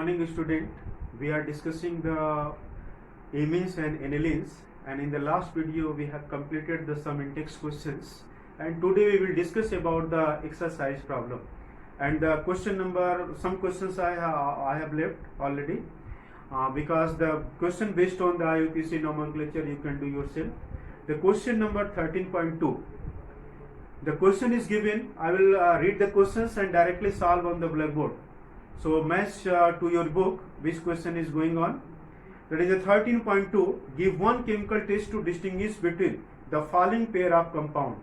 morning, student. We are discussing the amines and anilines, and in the last video we have completed the some in-text questions, and today we will discuss about the exercise problem. And the question number, some questions I have left already because the question based on the IUPAC nomenclature you can do yourself. The question number 13.2. The question is given. I will read the questions and directly solve on the blackboard. So match to your book which question is going on. That is a 13.2. Give one chemical test to distinguish between the following pair of compound.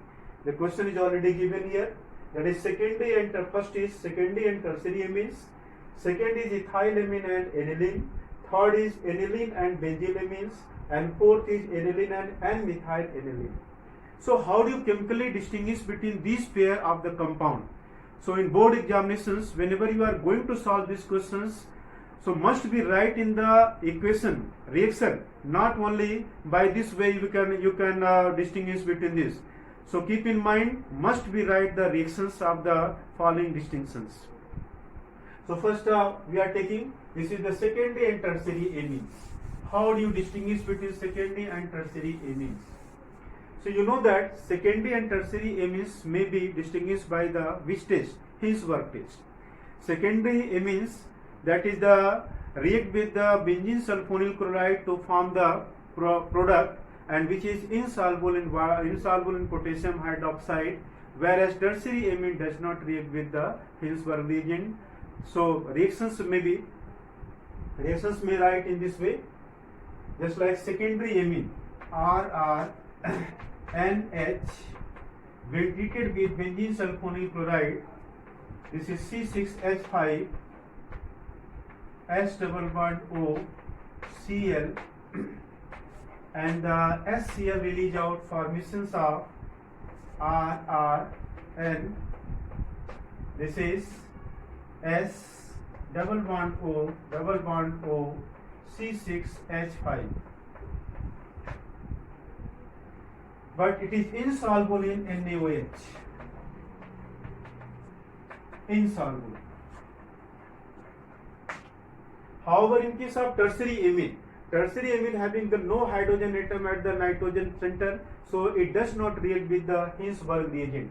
The question is already given here. That is secondary and first is secondary and tertiary amines. Second is ethylamine and aniline. Third is aniline and benzylamines. And fourth is aniline and N-methyl aniline. So how do you chemically distinguish between these pair of the compound? So in board examinations, whenever you are going to solve these questions, so must be right in the equation reaction. Not only by this way you can distinguish between this. So keep in mind, must be right the reactions of the following distinctions. So first we are taking, this is the secondary and tertiary amines. How do you distinguish between secondary and tertiary amines? So you know that secondary and tertiary amines may be distinguished by the which test? Hinsberg test. Secondary amines, that is the react with the benzene sulfonyl chloride to form the product, and which is insoluble in potassium hydroxide, whereas tertiary amine does not react with the Hinsberg reagent. So reactions may write in this way, just like secondary amine RRNH when treated with benzene sulfonyl chloride, this is C6H5 S double bond O Cl, and the SCl release out formations of RRN. This is S double bond O C6H5. But it is insoluble in NaOH. Insoluble. However, in case of tertiary amine having the no hydrogen atom at the nitrogen center, so it does not react with the Hinsberg reagent.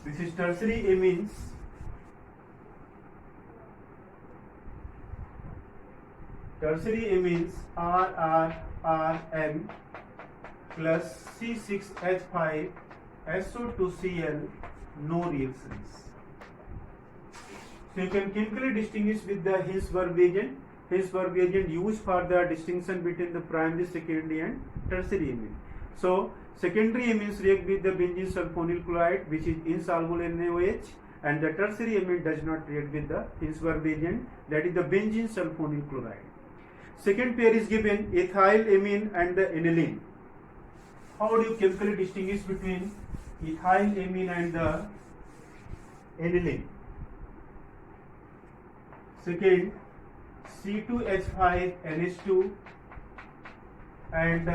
This is tertiary amines. Tertiary amines RRN plus C6H5 SO2Cl, no reactions. So you can chemically distinguish with the Hinsberg reagent. Hinsberg reagent used for the distinction between the primary, secondary and tertiary amine. So secondary amines react with the benzene sulfonyl chloride, which is insoluble in NaOH, and the tertiary amine does not react with the Hinsberg reagent, that is the benzene sulfonyl chloride. Second pair is given, ethylamine and the aniline. How do you chemically distinguish between ethylamine and the aniline? Second, C2H5NH2 and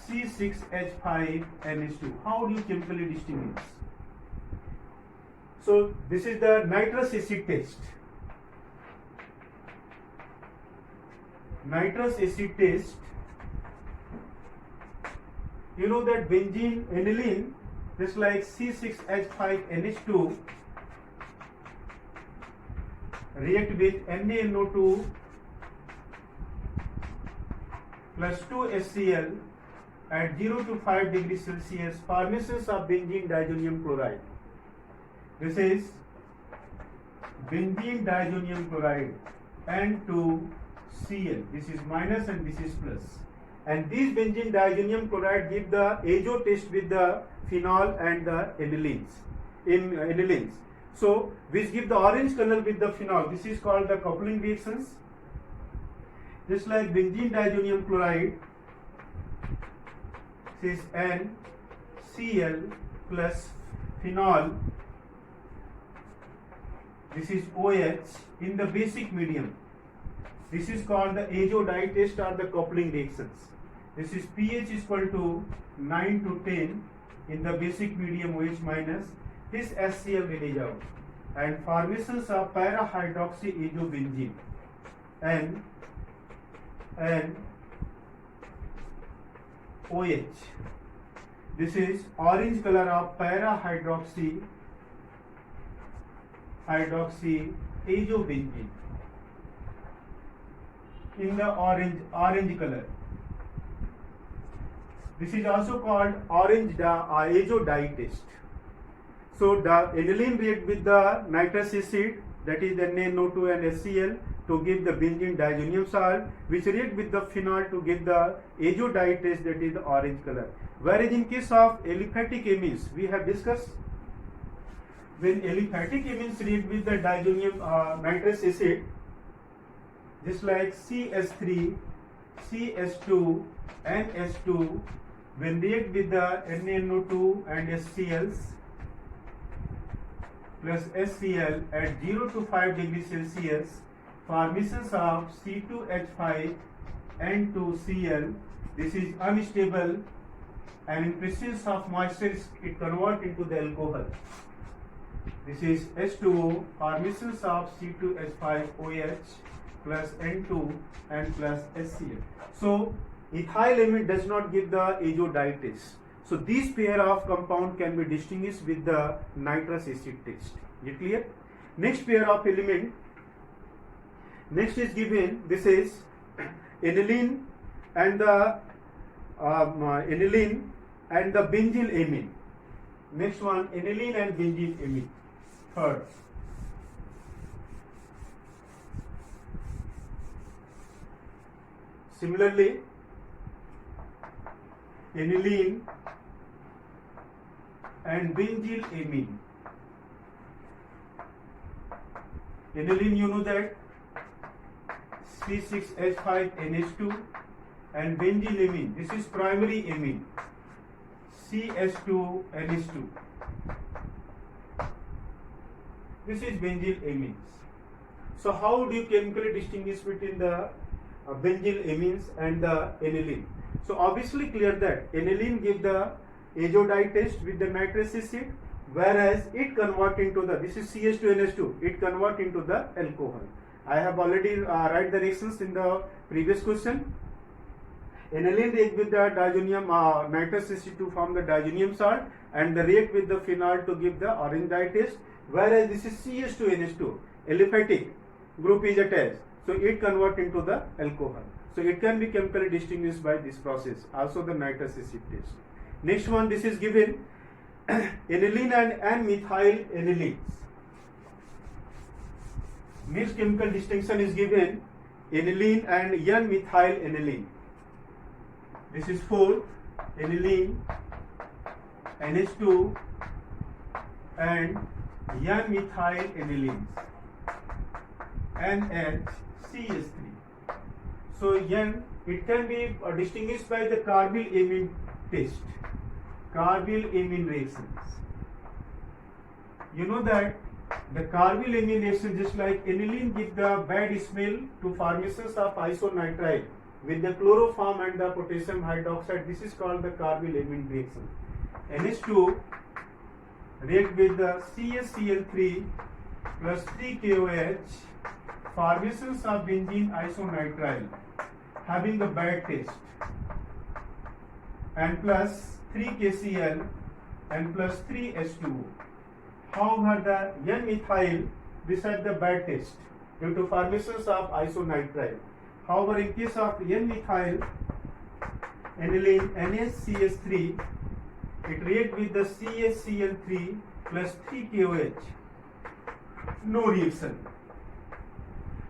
C6H5NH2. How do you chemically distinguish? So this is the nitrous acid test. Nitrous acid test. You know that benzene aniline, just like C6H5NH2, react with NaNO2 plus 2HCl at 0 to 5 degrees Celsius, formations of benzene diazonium chloride. This is benzene diazonium chloride N2Cl. This is minus and this is plus. And these benzene diazonium chloride give the azo test with the phenol and the anilines. So which give the orange color with the phenol. This is called the coupling reactions. Just like benzene diazonium chloride, this is NCl plus phenol, this is OH in the basic medium. This is called the azo dye test or the coupling reactions. This is pH is equal to 9 to 10 in the basic medium OH minus. This HCl release out. and formations of para-hydroxyisobenzene and OH. This is orange color of para-hydroxyisobenzene in the orange color. This is also called orange azo dye test. So the aniline react with the nitrous acid, that is NaNO2 and HCl, to give the benzene diazonium salt, which react with the phenol to give the azo dye test, that is the orange color. Whereas in case of aliphatic amines, we have discussed when aliphatic amines react with the diazonium nitrous acid, just like CH3, CH2 and H2, when react with the NaNO2 and HCl plus HCl at 0 to 5 degrees Celsius, formations of C2H5 N2Cl, this is unstable, and in presence of moisture it converts into the alcohol. This is H2O, formations of C2H5OH plus N2 and plus HCl. So ethyl amine does not give the azo dye test. So these pair of compound can be distinguished with the nitrous acid test. Is it clear? Next pair of element, next is given, this is aniline and the benzyl amine. Next one, aniline and benzyl amine. Third. Similarly, aniline and benzyl amine. Aniline, you know that C6H5NH2, and benzyl amine, this is primary amine, CH2NH2. This is benzyl amines. So how do you chemically distinguish between the benzyl amines and the aniline? So obviously clear that aniline give the azo dye test with the nitrous acid, whereas it convert into the, this is CH2NH2, it convert into the alcohol. I have already write the reactions in the previous question. Aniline react with the diazonium nitrous acid to form the diazonium salt, and the react with the phenol to give the orange dye test, whereas this is CH2NH2, aliphatic group is attached, so it convert into the alcohol. So it can be chemically distinguished by this process, also the nitrous acid test. Next one, this is given aniline and methyl anilines. Next chemical distinction is given aniline and N-methyl aniline. This is 4, aniline, NH2 and N-methyl anilines, NHCH3. So N, it can be distinguished by the carbyl-amine test, carbyl-amine reactions. You know that the carbyl-amine reaction, just like aniline, give the bad smell to formations of isonitrile with the chloroform and the potassium hydroxide. This is called the carbyl-amine reaction. NH2 react with the CaCl3 plus 3KOH, formations of benzene isonitrile having the bad taste, and plus 3KCl and plus 3H2O. However, the N-methyl, this has the bad taste due to formations of isonitrile. However, in case of N-methyl aniline NaCH3, it react with the CaCl3 plus 3KOH. No reaction.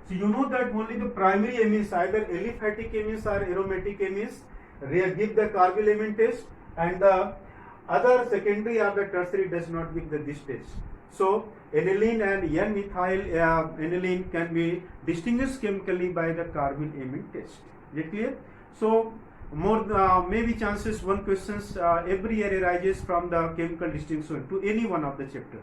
So you know that only the primary amines, either aliphatic amines or aromatic amines, give the carbyl-amine test, and the other secondary or the tertiary does not give this test. So aniline and N-methyl aniline can be distinguished chemically by the carbyl-amine test. Is it clear? So more maybe chances one questions every year arises from the chemical distinction to any one of the chapter.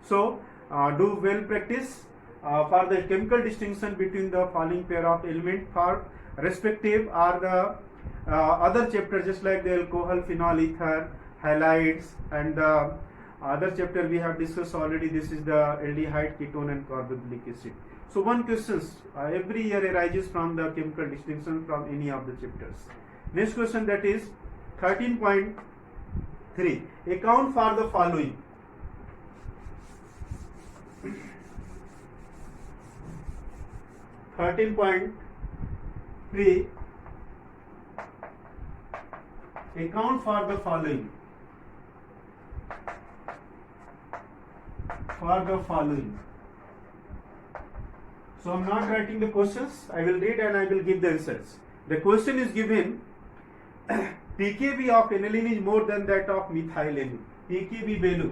So do well practice for the chemical distinction between the following pair of element for respective or the other chapter, just like the alcohol, phenol, ether, halides, and the Other chapter we have discussed already. This is the aldehyde, ketone, and carboxylic acid. So one questions every year arises from the chemical distinction from any of the chapters. Next question, that is 13.3. Account for the following. Account for the following. So I am not writing the questions. I will read and I will give the answers. The question is given: pKb of aniline is more than that of methylamine. pKb value.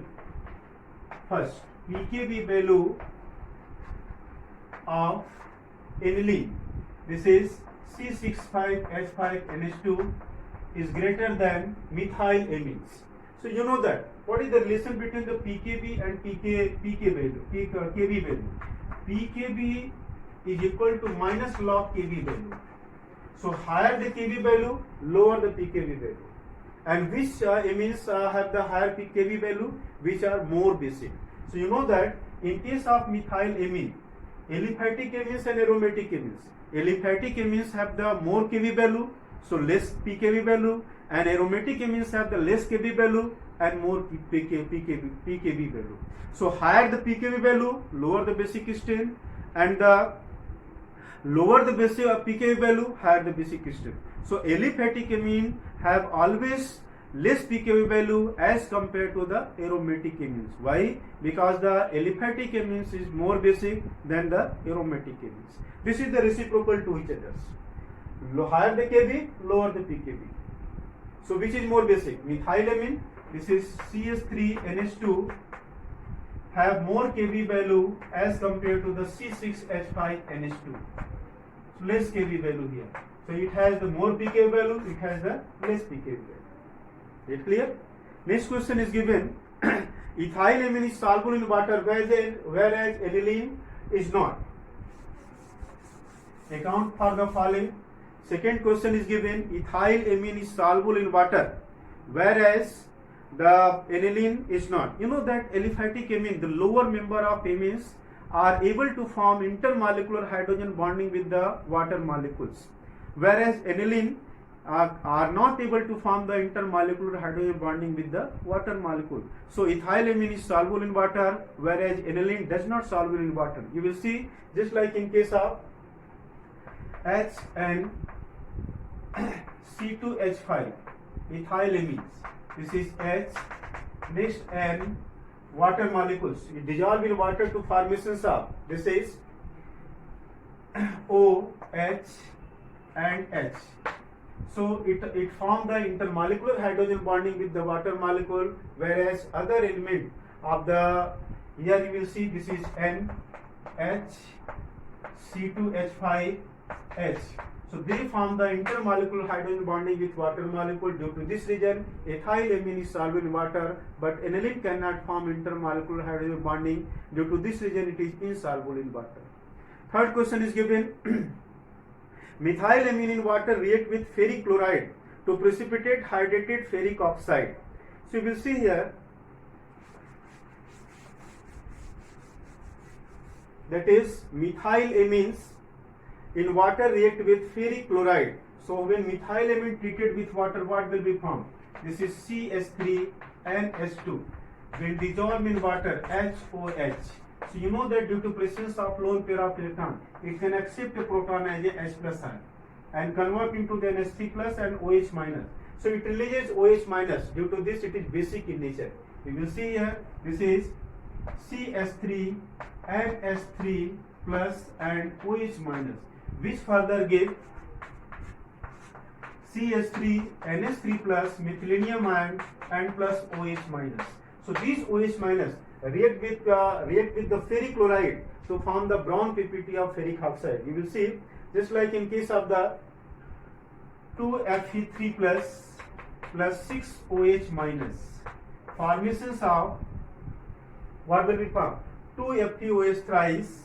First, pKb value of aniline, this is C6H5NH2, is greater than methylamines. So you know that. What is the relation between the pKb and pK value? Kb value. pKb is equal to minus log Kb value. So higher the Kb value, lower the pKb value. And which amines have the higher Kb value? Which are more basic. So you know that in case of methylamine, aliphatic amines and aromatic amines. Aliphatic amines have the more Kb value, so less pKb value, and aromatic amines have the less Kb value and more pKb value. So higher the pKb value, lower the basic strength, and the lower the basic pKb value, higher the basic strength. So aliphatic amine have always less pKb value as compared to the aromatic amines. Why? Because the aliphatic amines is more basic than the aromatic amines. This is the reciprocal to each other. Higher the Kb, lower the pKb. So which is more basic? Methylamine, this is CH3NH2, have more Kb value as compared to the C6H5NH2. So less Kb value here. So it has the more pKb value, it has the less pKb value. Is it clear? Next question is given: ethylamine is soluble in water, whereas aniline is not. Account for the following. Second question is given: ethylamine is soluble in water, whereas the aniline is not. You know that aliphatic amine, the lower member of amines, are able to form intermolecular hydrogen bonding with the water molecules, whereas aniline are not able to form the intermolecular hydrogen bonding with the water molecule. So ethylamine is soluble in water, whereas aniline does not soluble in water. You will see, just like in case of H and C2H5 ethylamines, this is H, next N, water molecules, it dissolve in water to formations of, this is O, H and H. So it forms the intermolecular hydrogen bonding with the water molecule, whereas other element of the, here you will see, this is N, H, C2H5, H. So they form the intermolecular hydrogen bonding with water molecule. Due to this reason, ethylamine is soluble in water, but aniline cannot form intermolecular hydrogen bonding. Due to this reason, it is insoluble in water. Third question is given: methylamine in water react with ferric chloride to precipitate hydrated ferric oxide. So you will see here that is methylamines in water react with ferric chloride. So when methylamine treated with water, what will be formed? This is CH3NH2. When dissolved in water, HOH. So you know that due to presence of lone pair of electron, it can accept a proton as a H plus ion and convert into the NH3 plus and OH minus. So it releases OH minus. Due to this, it is basic in nature. You will see here, this is CS3 NH3 plus and OH minus, which further give CH3 NH3 plus methylenium ion and plus OH minus. So these OH minus react with the ferric chloride to form the brown PPT of ferric oxide. You will see, just like in case of the 2Fe3 plus 6 OH minus, formations of what will be formed? 2FeOH thrice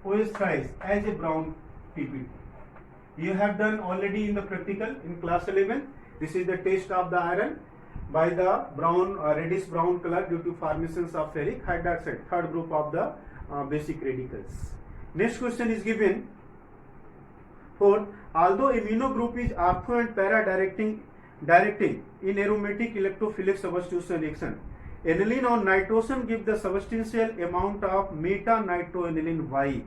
OH thrice as a brown PPT. You have done already in the practical in class 11. This is the test of the iron. by the brown reddish brown color due to formations of ferric hydroxide, third group of the basic radicals. Next question is given. Fourth, although amino group is ortho and para directing in aromatic electrophilic substitution reaction, aniline on nitrogen give the substantial amount of meta-nitroaniline. Why?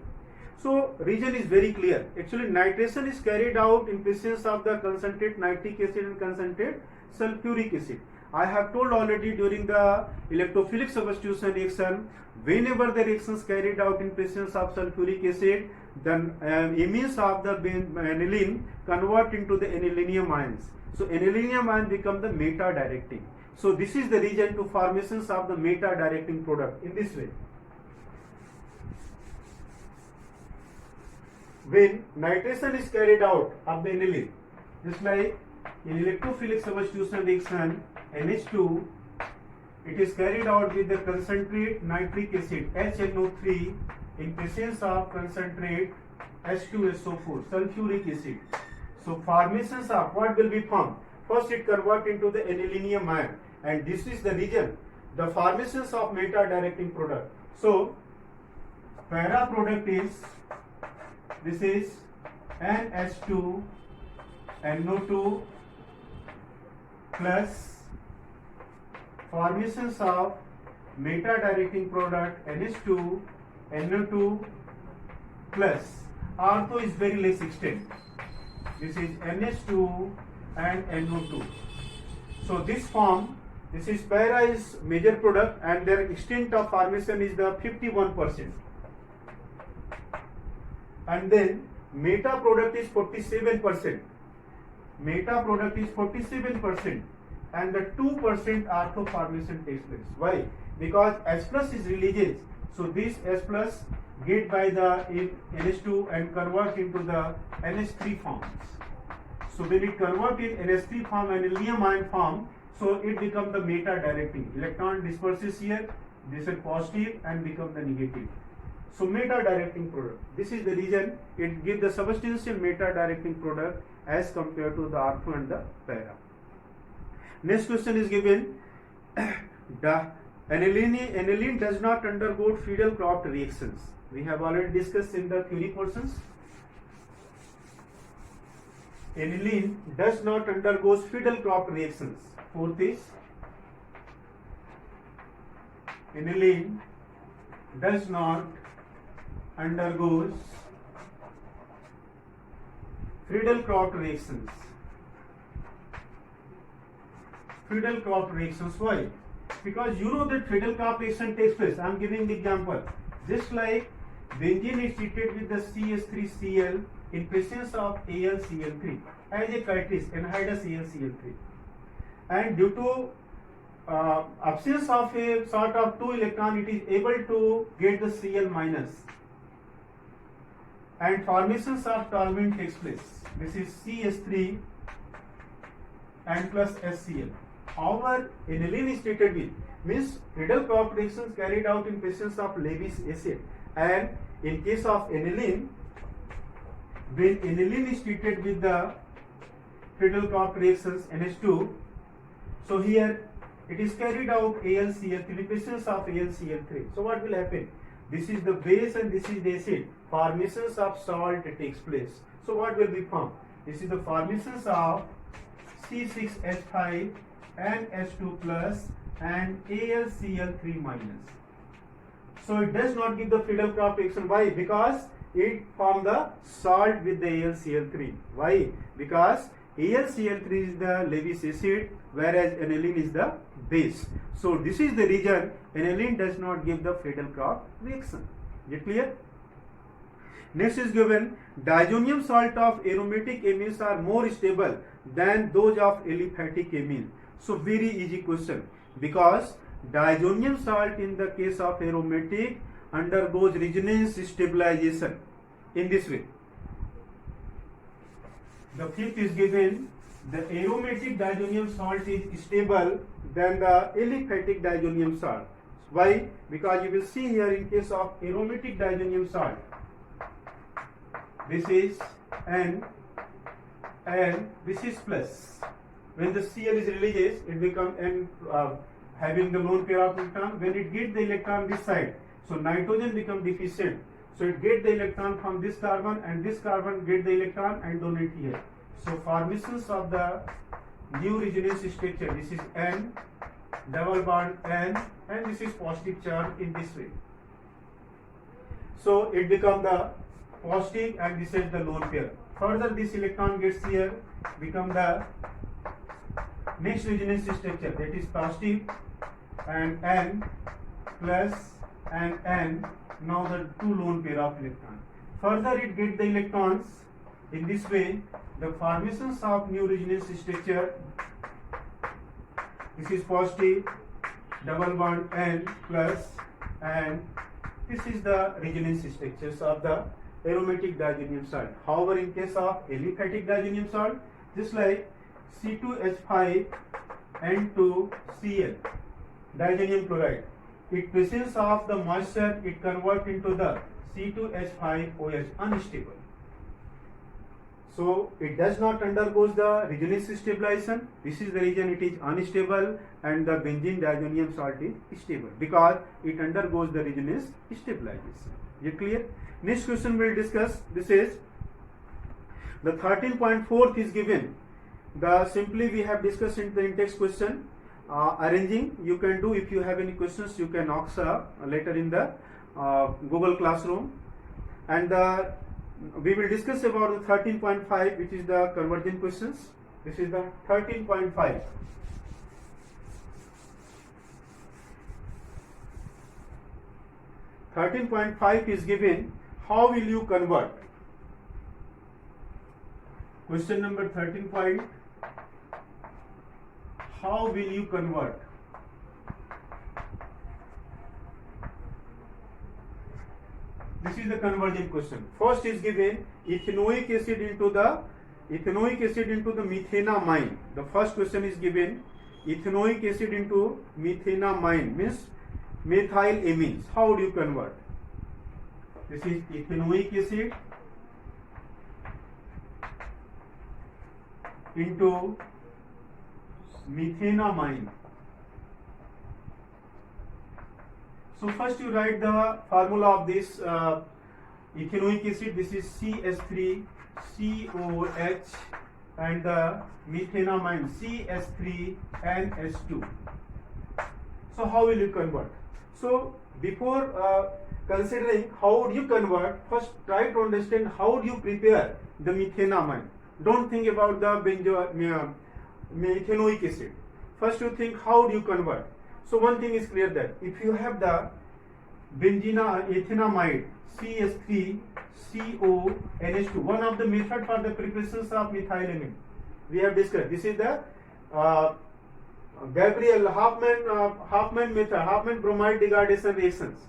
So reason is very clear. Actually, nitration is carried out in presence of the concentrate nitric acid and concentrate sulfuric acid. I have told already during the electrophilic substitution reaction, whenever the reaction is carried out in presence of sulfuric acid, then amines of the aniline convert into the anilinium ions. So anilinium ions become the meta-directing. So this is the reason to formations of the meta-directing product in this way. When nitration is carried out of the aniline, just like in electrophilic substitution reaction, NH2, it is carried out with the concentrate nitric acid HNO3 in presence of concentrate H2SO4 sulfuric acid. So formations of what will be formed? First it convert into the anilinium ion, and this is the reason the formations of meta-directing product. So para product is, this is NH2 NO2 plus formations of meta-directing product NH2 NO2 plus ortho is very less extent. This is NH2 and NO2. So this form, this is para is major product and their extent of formation is the 51%. And then meta product is 47%. Meta product is 47% and the 2% ortho formation takes place. Why? Because H plus is releases. So this H plus get by the NH2 and convert into the NH3 forms. So when it convert in NH3 form and anilinium ion form, so it becomes the meta-directing. Electron disperses here, this is positive and become the negative. So meta-directing product. This is the reason it gives the substantial meta-directing product as compared to the ortho and the para. Next question is given. The aniline does not undergo Friedel-Crafts reactions. We have already discussed in the theory portions. Aniline does not undergo Friedel-Crafts reactions. Fourth is aniline does not undergoes Friedel-Crafts reactions. Friedel-Crafts reactions. Why? Because you know that Friedel-Crafts reaction takes place. I am giving the example. Just like benzene is treated with the CH3Cl in presence of AlCl3 as a catalyst, anhydrous AlCl3, and due to absence of a sort of 2 electron, it is able to get the Cl minus, and formations of toluene takes place. This is CH3 and plus HCl. However, aniline is treated with, means Friedel-Crafts reactions carried out in presence of Lewis acid, and in case of aniline, when aniline is treated with the Friedel-Crafts reactions NH2, so here it is carried out AlCl3 in presence of AlCl3. So what will happen? This is the base and this is the acid. Formations of salt takes place. So what will be formed? This is the formations of C6H5 and H2 plus and AlCl3 minus. So it does not give the Friedel-Crafts reaction. Why? Because it forms the salt with the AlCl3. Why? Because AlCl3 is the Lewis acid, whereas aniline is the base. So this is the reason aniline does not give the Friedel-Crafts reaction. Is it clear? Next is given, diazonium salt of aromatic amines are more stable than those of aliphatic amine. So very easy question, because diazonium salt in the case of aromatic undergoes resonance stabilization in this way. The fifth is given, the aromatic diazonium salt is stable than the aliphatic diazonium salt. Why? Because you will see here in case of aromatic diazonium salt, this is N and this is plus. when the Cl is releases, it become N having the lone pair of electron. When it get the electron this side, so nitrogen become deficient. So it get the electron from this carbon, and this carbon get the electron and donate here. So formations of the new resonance structure. This is N, double bond N, and this is positive charge in this way. So it become the positive, and this is the lone pair. Further, this electron gets here, become the next resonance structure, that is positive, and N plus and N. Now the two lone pair of electrons. Further, it get the electrons in this way. The formations of new resonance structure. This is positive, double bond N plus, and this is the resonance structures of the aromatic diazonium salt. However, in case of aliphatic diazonium salt, just like C2H5N2Cl, diazonium chloride, in presence of the moisture, it converts into the C2H5OH, unstable. So it does not undergoes the resonance stabilization. This is the reason it is unstable, and the benzene diazonium salt is stable, because it undergoes the resonance stabilization. You clear? Next question we will discuss. This is the 13.4 is given. The simply we have discussed in the in-text question. Arranging you can do. If you have any questions, you can ask later in the Google Classroom. And we will discuss about the 13.5, which is the conversion questions. This is the 13.5. is given. How will you convert? Question number 13. How will you convert? This is the conversion question. First is given ethanoic acid into the methanamine. The first question is given ethanoic acid into methanamine, means methylamines. How do you convert? This is ethanoic acid into methanamine. So first you write the formula of this ethanoic acid. This is CH3COH, and the methanamine CH3NH2. So how will you convert? So before considering how would you convert, first try to understand how would you prepare the methanamine. Don't think about the ethanoic acid. First you think how would you convert. So one thing is clear, that if you have the ethanamide CH3CONH2, one of the method for the preparations of methylamine we have discussed. This is the Gabriel Hoffman method, Hoffman bromide degradation reactions.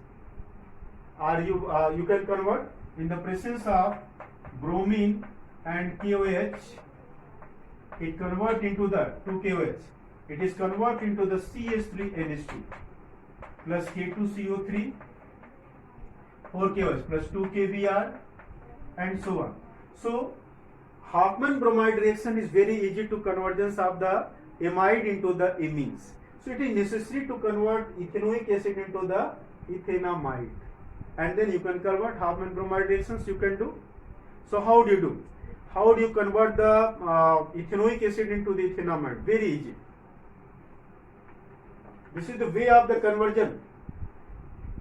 You can convert in the presence of bromine and KOH. It convert into the 2KOH. It is convert into the CH3NH2 plus K2CO3, 4KOH plus 2KBr, and so on. So Hoffman bromide reaction is very easy to convergence of the amide into the amines. So it is necessary to convert ethanoic acid into the ethanamide, and then you can convert Hoffman bromide reactions you can do. So how do you do? How do you convert the ethanoic acid into the ethanamide? Very easy. This is the way of the conversion.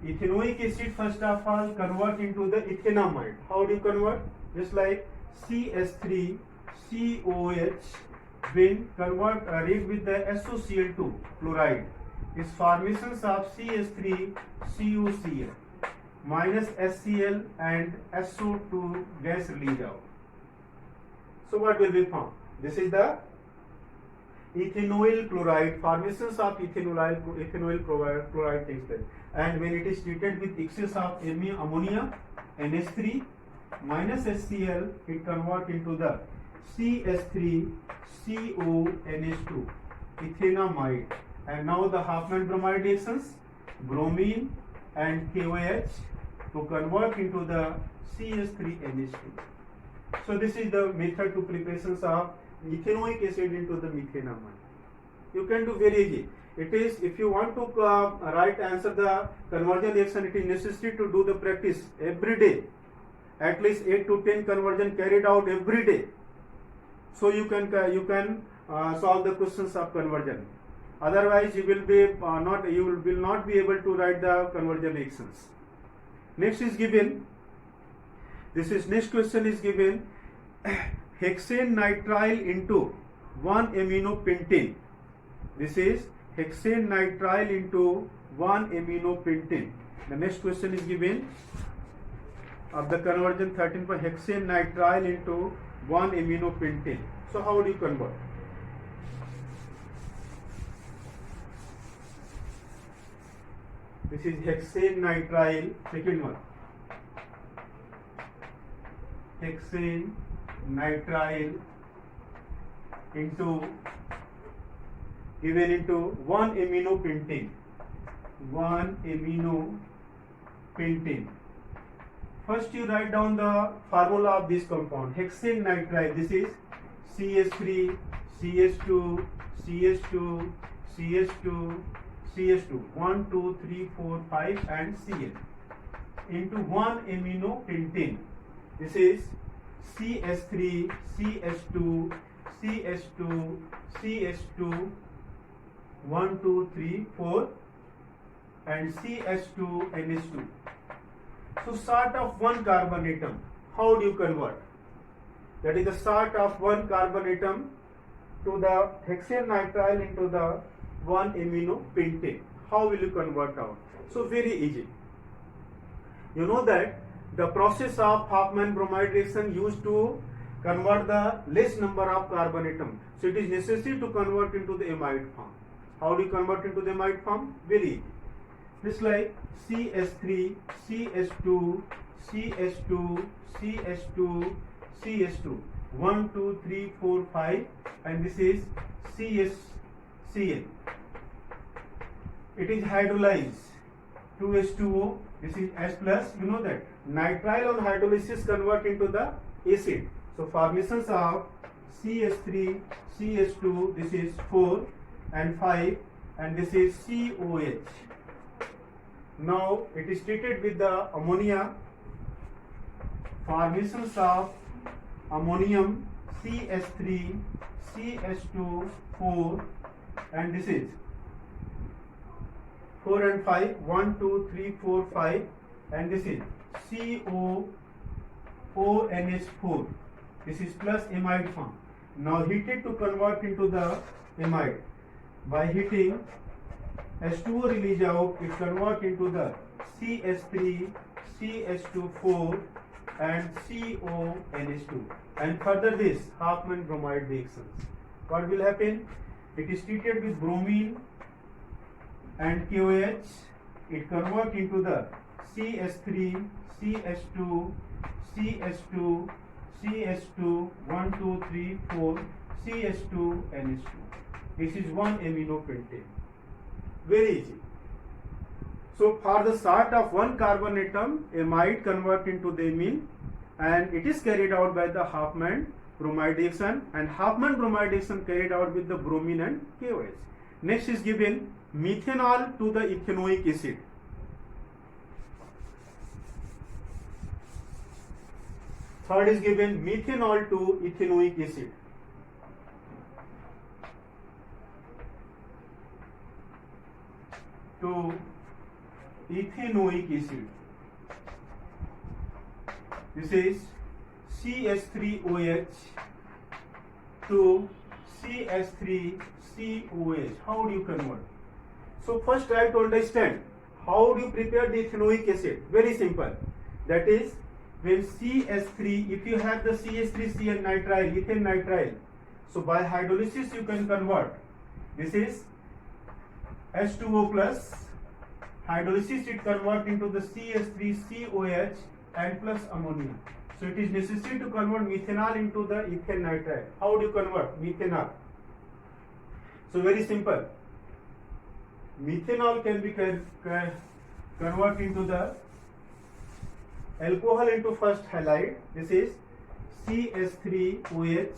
Ethanoic acid first of all convert into the ethanamide. How do you convert? Just like CH3COH when convert react with the SOCl2 chloride is formations of CH3COCl minus HCl and SO2 gas release out. So what will be found? This is the ethanoyl chloride, formations of ethanoyl chloride takes place, and when it is treated with excess of ammonia NH3 minus HCl, it convert into the CH3CONH2 ethanamide, and now the Hoffman bromide reactions, bromine and KOH to convert into the CH3NH2. So this is the method to preparations of ethanoic acid into the methanamine. You can do very easy. It is, if you want to answer the conversion reaction, it is necessary to do the practice every day. At least 8 to 10 conversion carried out every day. So you can solve the questions of conversion. Otherwise, you will not be able to write the conversion reactions. Next is given. Next question is given. Hexane nitrile into 1 aminopentane. This is hexane nitrile into 1 aminopentane. The next question is given of the conversion 13 for hexane nitrile into 1 aminopentane. So how do you convert? This is hexane nitrile, second one. Hexane nitrile into 1 aminopentane. 1 aminopentane. First you write down the formula of this compound. Hexane nitrile, this is CH3, CH2, CH2, CH2, CH2, 1, 2, 3, 4, 5 and Cl into 1 aminopentane. This is CH3, CH2, CH2, CH2, 1, 2, 3, 4 and CH2, NH2. So salt of 1 carbon atom, how do you convert? That is the salt of 1 carbon atom to the hexane nitrile into the 1 aminopentane. How will you convert out? So very easy. You know that the process of Hofmann bromide reaction used to convert the less number of carbon atom. So it is necessary to convert into the amide form. How do you convert into the amide form? Very easy. Just like CH3, CH2, CH2, CH2, CH2, 1, 2, 3, 4, 5 and this is CHCl. It is hydrolyzed 2H2O, this is H plus, you know that. Nitrile on hydrolysis convert into the acid. So formations of CH3, CH2, this is 4 and 5 and this is COH. Now it is treated with the ammonia. Formations of ammonium CH3, CH2, 4 and this is 4 and 5, 1, 2, 3, 4, 5 and this is COONH4. This is plus amide form. Now heat it to convert into the amide. By heating, H2O release out, it convert into the CH3, CH2, 4 and CONH2. And further this Hofmann bromide reactions. What will happen? It is treated with bromine and KOH. It convert into the CH3, CH2, CH2, CH2, 1, 2, 3, 4, CH2, NH2. This is 1 aminopentane. Very easy. So for the salt of 1 carbon atom, amide convert into the amine and it is carried out by the Hofmann bromide reaction and Hofmann bromide reaction carried out with the bromine and KOH. Next is given methanol to the ethanoic acid. Third is given methanol to ethanoic acid. To ethanoic acid. This is CH3OH to CH3COH. How do you convert? So first try to understand how do you prepare the ethanoic acid. Very simple. That is, when CH3, if you have the CH3Cl nitrile, ethane nitrile, so by hydrolysis you can convert. This is H2O plus. Hydrolysis it convert into the CH3COH and plus ammonia. So it is necessary to convert methanol into the ethane nitrile. How do you convert methanol? So very simple. Methanol can be convert into the alcohol into first halide. This is CH3OH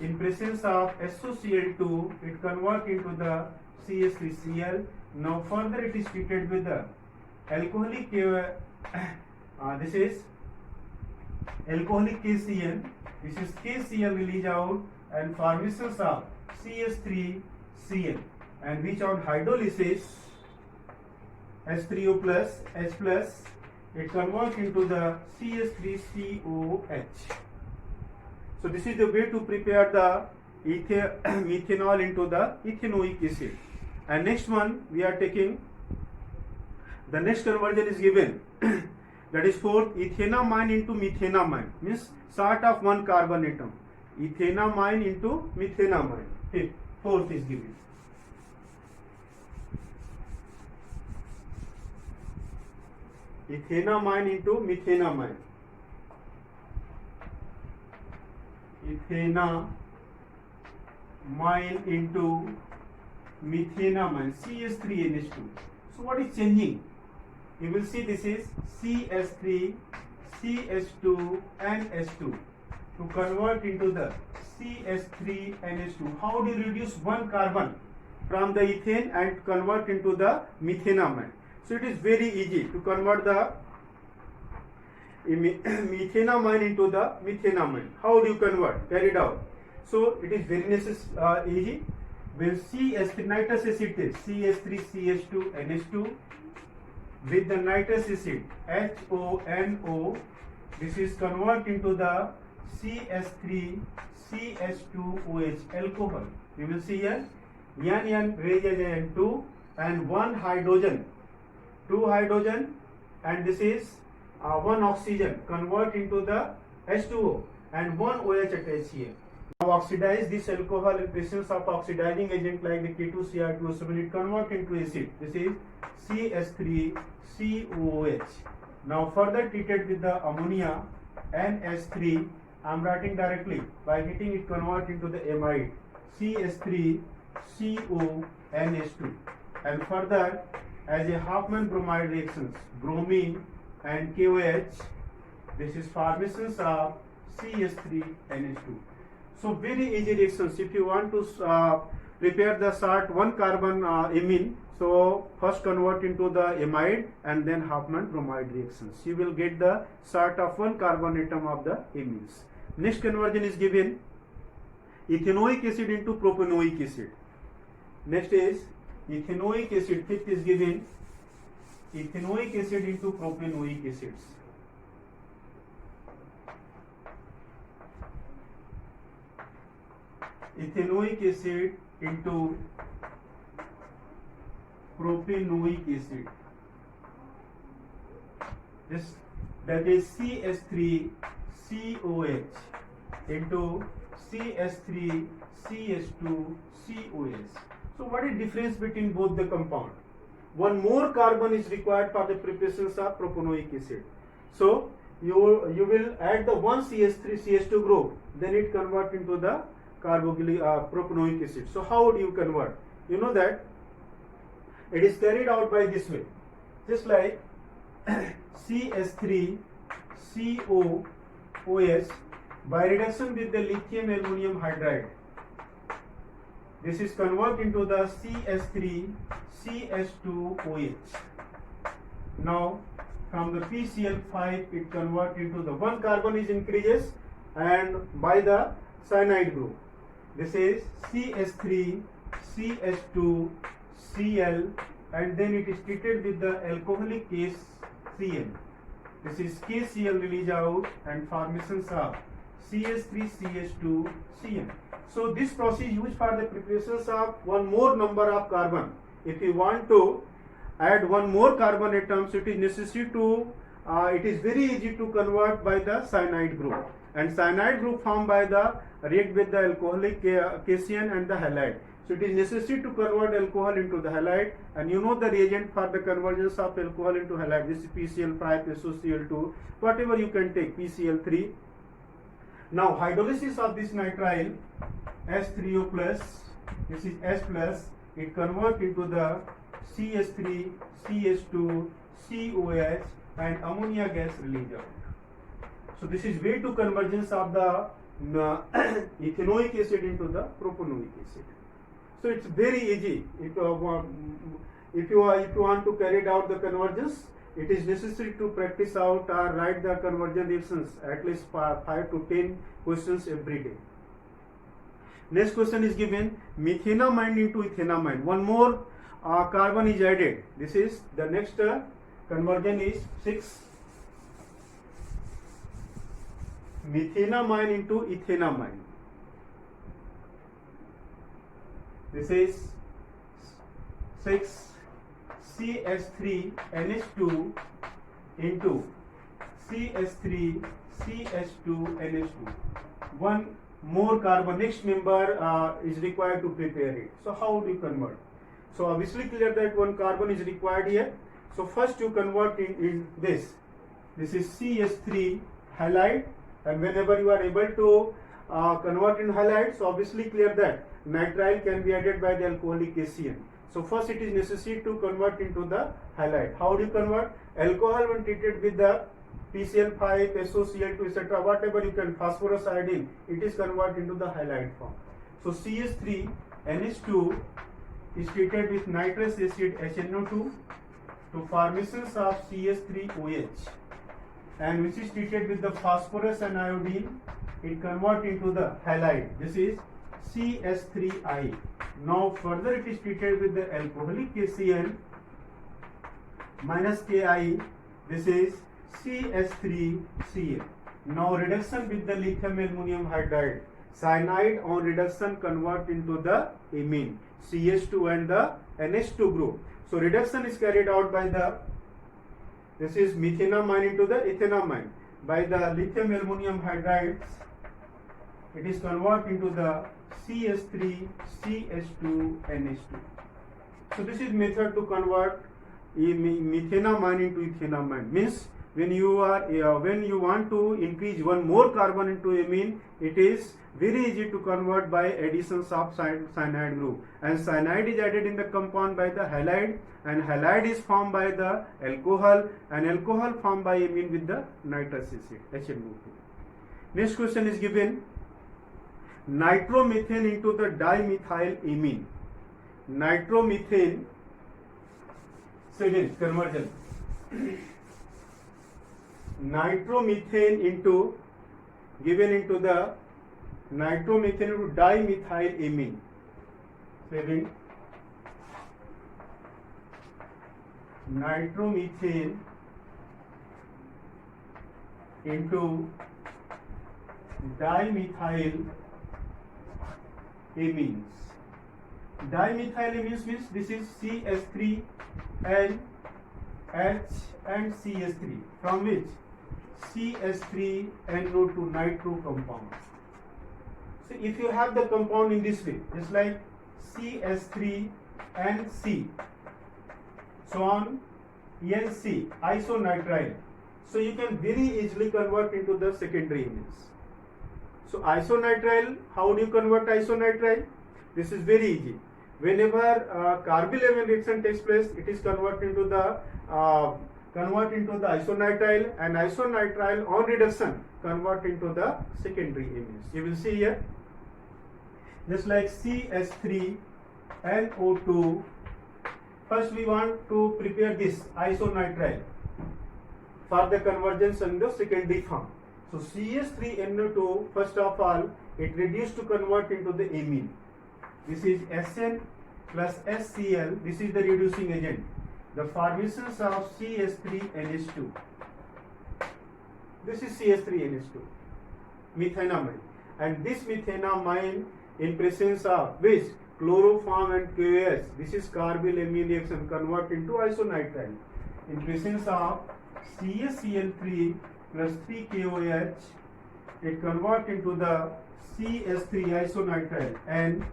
In presence of SOCl2, it converts into the CH3Cl. Now further it is treated with the alcoholic, this is alcoholic KCl, this is KCl release out and formations of CH3Cl, and which on hydrolysis H3O plus H plus, it converts into the CH3COH. So this is the way to prepare the methanol into the ethanoic acid. And next one we are taking, the next conversion is given that is fourth, ethanamine into methanamine, means sort of one carbon atom, ethanamine into methanamine. Fifth, fourth is given. Ethanamine into methanamine. Ethanamine into methanamine, CH3NH2. So what is changing? You will see this is CH3, CH2 and H2 to convert into the CH3NH2. How do you reduce one carbon from the ethane and convert into the methanamine? So it is very easy to convert the methanamine into the methanamine. How do you convert? Carried out. So it is very easy. When CH3 nitrous acid is CH3CH2NH2 with the nitrous acid HONO, this is converted into the CH3CH2OH alcohol. You will see here N raised 2 and one hydrogen, 2 hydrogen, and this is one oxygen convert into the H2O and one OH attached here. Now oxidize this alcohol in presence of oxidizing agent like the K2Cr2O7, it convert into acid. This is CH3COOH. Now further treated with the ammonia NH3, I am writing directly by heating it convert into the amide CH3CONH2, and further as a Hofmann bromide reactions, bromine and KOH, this is formations of CH3NH2. So very easy reactions. If you want to prepare the salt one carbon amine, so first convert into the amide and then Hofmann bromide reactions. You will get the salt of one carbon atom of the amines. Next conversion is given ethanoic acid into propanoic acid. Next is ethanoic acid. Fifth is given ethanoic acid into propanoic acids. Ethanoic acid into propanoic acid. This, that is CH3COH into CH3CH2COH. So what is difference between both the compound? One more carbon is required for the preparation of propanoic acid. So you will add the one CH3CH2 group, then it convert into the propanoic acid. So how do you convert? You know that it is carried out by this way, just like CH3COOH by reduction with the lithium aluminum hydride. This is converted into the CH3CH2OH. Now from the PCl5 it converts into the one carbon is increases and by the cyanide group. This is CH3CH2Cl and then it is treated with the alcoholic KCl. This is KCl release out and formations of CH3CH2Cl. So this process is used for the preparations of one more number of carbon. If you want to add one more carbon atoms, it is necessary to it is very easy to convert by the cyanide group, and cyanide group formed by the react with the alcoholic cation and the halide. So it is necessary to convert alcohol into the halide, and you know the reagent for the conversions of alcohol into halide. This is PCl5, SOCl2, whatever you can take, PCl3. Now hydrolysis of this nitrile H3O plus, this is H plus, it converts into the CH3, CH2, COH and ammonia gas release out. So this is way to convergence of the ethanoic acid into the propanoic acid. So it's very easy. If you want to carry out the conversions, it is necessary to practice out or write the conversion reactions at least 5 to 10 questions every day. Next question is given, methenamine into ethenamine. One more carbon is added. This is the next conversion is 6. Methenamine into ethenamine. This is 6 CH3NH2 into CH3CH2NH2. One more carbon, next member is required to prepare it. So how do you convert? So obviously clear that one carbon is required here. So first you convert in this. This is CH3 halide, and whenever you are able to convert in halide, so obviously clear that nitrile can be added by the alcoholic cation. So first it is necessary to convert into the halide. How do you convert? Alcohol when treated with the PCl5, SOCl2, etc., whatever you can, phosphorus, iodine, it is converted into the halide form. So CH3NH2 is treated with nitrous acid HNO2 to formations of CH3OH, and which is treated with the phosphorus and iodine, it converts into the halide. This is CH3I. Now further it is treated with the alcoholic cation minus Ki. This is CH3Cl. Now reduction with the lithium aluminum hydride. Cyanide on reduction convert into the amine CH2 and the NH2 group. So reduction is carried out by the, this is methenamine into the ethenamine. By the lithium aluminum hydrides, it is converted into the CH3CH2NH2. So this is method to convert methenamine into ethenamine. Means when you want to increase one more carbon into amine, it is very easy to convert by additions of cyanide group, and cyanide is added in the compound by the halide, and halide is formed by the alcohol, and alcohol formed by amine with the nitrous acid HNO2. Next question is given, nitromethane into the dimethylamine. Nitromethane, second conversion. Nitromethane into, given into the nitromethane into dimethylamine. Second, nitromethane into dimethylamines. Dimethylamines means this is CH3 and H and CH3, from which CH3 NO2 nitro compound. So if you have the compound in this way, just like CH3 and C, so on NC, isonitrile, so you can very easily convert into the secondary amines. So isonitrile, how do you convert isonitrile? This is very easy. Whenever carbyl-amine reaction takes place, it is converted into the isonitrile, and isonitrile on reduction convert into the secondary amines. You will see here, just like CH3 and O2. First we want to prepare this isonitrile for the convergence in the secondary form. So CH3NO2, first of all, it reduced to convert into the amine. This is SN plus SCl. This is the reducing agent. The formations of CH3NH2. This is CH3NH2, methenamine. And this methenamine in presence of which chloroform and KOH, this is carbyl-amine reaction, convert into isonitrile. In presence of CaCl3 plus 3KOH, it convert into the CH3 isonitrile and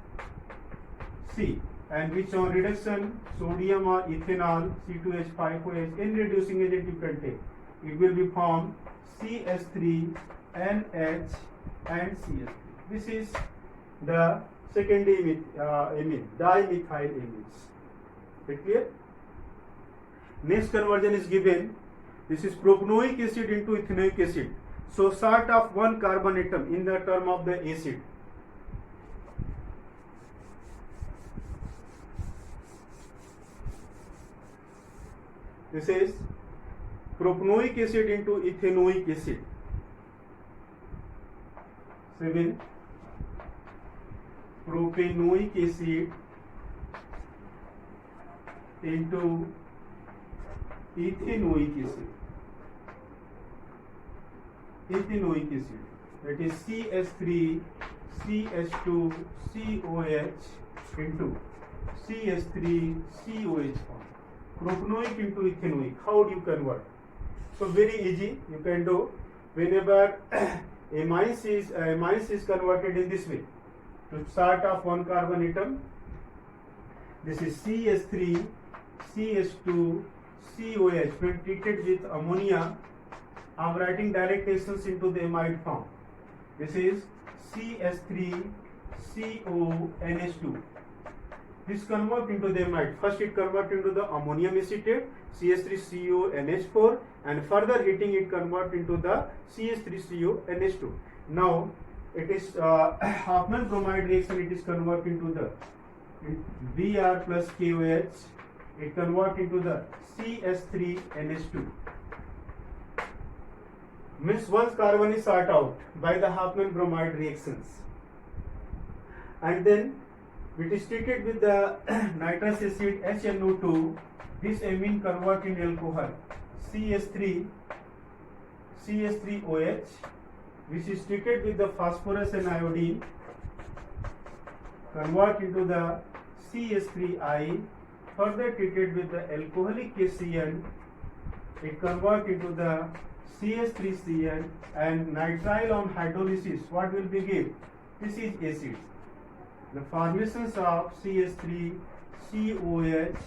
C, and which on reduction sodium or ethanol C2H5OH in reducing agent you can take. It will be formed CH3 NH and CH3. This is the secondary amine, dimethylamines. Is it clear? Next conversion is given. This is propanoic acid into ethanoic acid. So sort of one carbon atom in the term of the acid. This is propanoic acid into ethanoic acid. 7 propanoic acid into ethanoic acid. Ethanoic acid, that is CH3 CH2 COH into CH3 COH form. Propanoic into ethanoic. How do you convert? So very easy. You can do whenever amines is converted in this way. To start off one carbon atom, this is CH3 CH2 COH. When treated with ammonia, I am writing direct reactions into the amide form. This is CH3 CONH2. This convert into the amide. First it convert into the ammonium acetate CH3CONH4, and further heating it convert into the CH3CONH2. Now it is Hofmann bromide reaction. It is convert into the Br plus KOH. It convert into the CH3NH2. Means once carbon is sought out by the Hofmann bromide reactions, and then it is treated with the nitrous acid HNO2. This amine convert in alcohol CH3OH, which is treated with the phosphorus and iodine, convert into the CH3I. Further treated with the alcoholic KCN, it convert into the CH3CN, and nitrile on hydrolysis. What will be give? This is acid. The formations of CH3 COH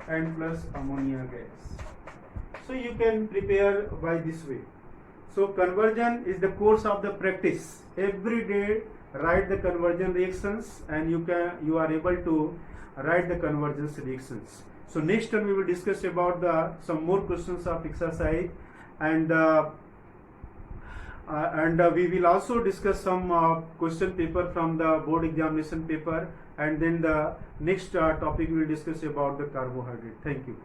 and plus ammonia gas. So you can prepare by this way. So conversion is the course of the practice. Every day write the conversion reactions, and you are able to write the convergence reactions. So next time we will discuss about some more questions of exercise, and we will also discuss some question paper from the board examination paper, and then the next topic we will discuss about the carbohydrate. Thank you.